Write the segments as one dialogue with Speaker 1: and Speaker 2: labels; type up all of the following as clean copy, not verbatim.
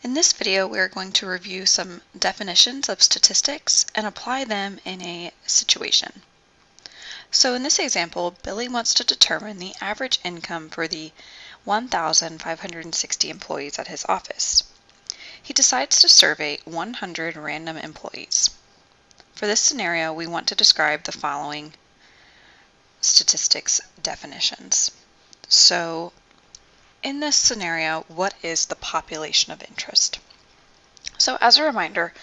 Speaker 1: In this video, we are going to review some definitions of statistics and apply them in a situation. So in this example, Billy wants to determine the average income for the 1,560 employees at his office. He decides to survey 100 random employees. For this scenario, we want to describe the following statistics definitions. So in this scenario, what is the population of interest? So as a reminder,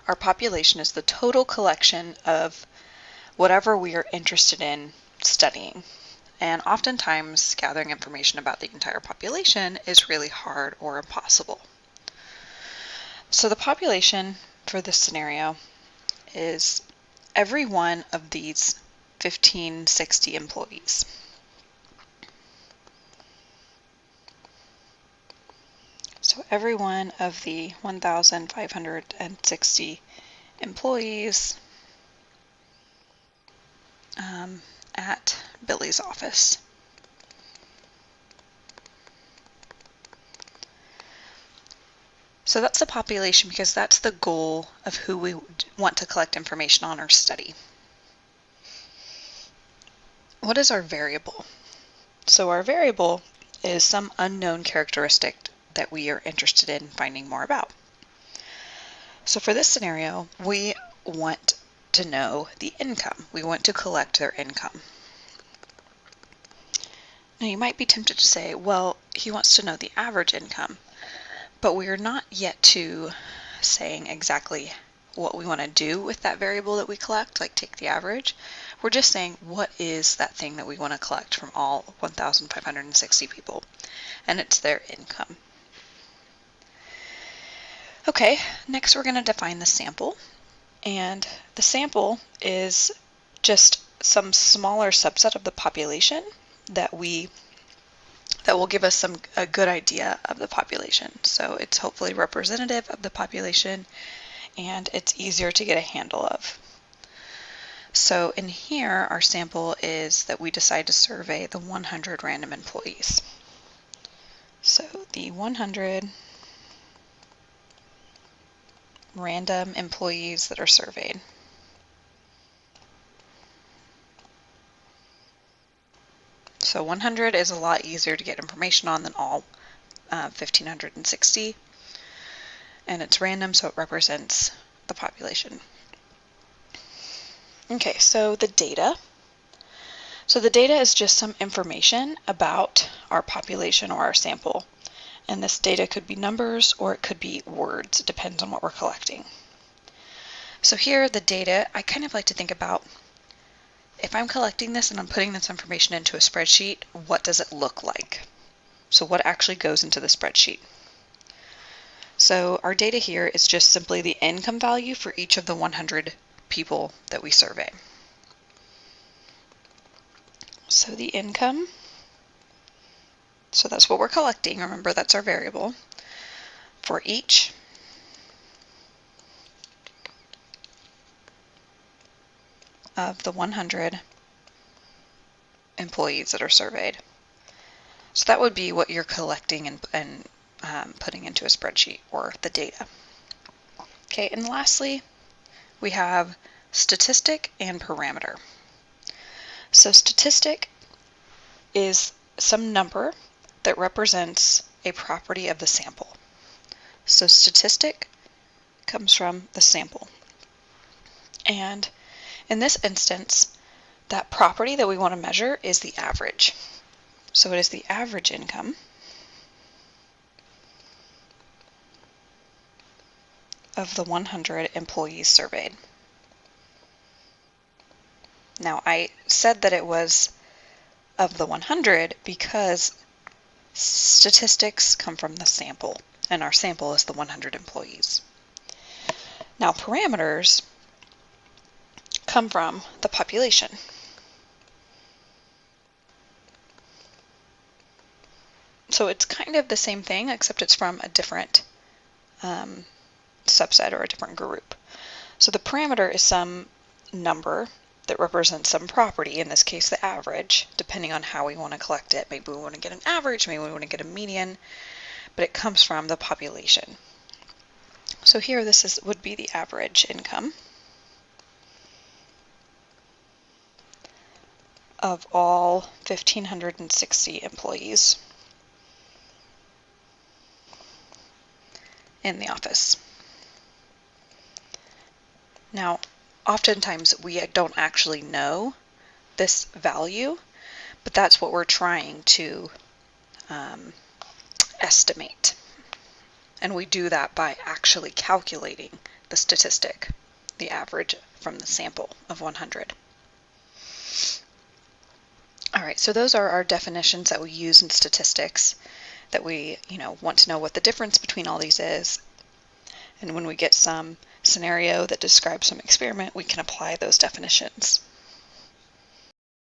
Speaker 1: our population is the total collection of whatever we are interested in studying. And oftentimes, gathering information about the entire population is really hard or impossible. So the population for this scenario is every one of these 1,560 employees. So every one of the 1,560 employees at Billy's office. So that's the population because that's the goal of who we want to collect information on or study. What is our variable? So our variable is some unknown characteristic that we are interested in finding more about. So for this scenario, we want to know the income. We want to collect their income. Now you might be tempted to say, well, he wants to know the average income, but we are not yet to saying exactly what we want to do with that variable that we collect, like take the average. We're just saying what is that thing that we want to collect from all 1,560 people, and it's their income. Okay, next we're going to define the sample, and the sample is just some smaller subset of the population that will give us a good idea of the population. So it's hopefully representative of the population and it's easier to get a handle of. So in here, our sample is that we decide to survey the 100 random employees. So the 100 random employees that are surveyed. So 100 is a lot easier to get information on than all 1,560, and it's random, so it represents the population. Okay, so the data. So the data is just some information about our population or our sample. And this data could be numbers or it could be words. It depends on what we're collecting. So here, the data, I kind of like to think about if I'm collecting this and I'm putting this information into a spreadsheet, what does it look like? So what actually goes into the spreadsheet? So our data here is just simply the income value for each of the 100 people that we survey. So the income, so that's what we're collecting. Remember, that's our variable for each of the 100 employees that are surveyed. So that would be what you're collecting and putting into a spreadsheet, or the data. Okay, and lastly, we have statistic and parameter. So statistic is some number that represents a property of the sample. So statistic comes from the sample. And in this instance, that property that we want to measure is the average. So it is the average income of the 100 employees surveyed. Now I said that it was of the 100 because statistics come from the sample, and our sample is the 100 employees. Now parameters come from the population. So it's kind of the same thing, except it's from a different subset or a different group. So the parameter is some number that represents some property, in this case the average, depending on how we want to collect it. Maybe we want to get an average, maybe we want to get a median, but it comes from the population. So here would be the average income of all 1,560 employees in the office. Now, oftentimes we don't actually know this value, but that's what we're trying to estimate. And we do that by actually calculating the statistic, the average from the sample of 100. All right, so those are our definitions that we use in statistics, that we, want to know what the difference between all these is. And when we get some scenario that describes some experiment, we can apply those definitions.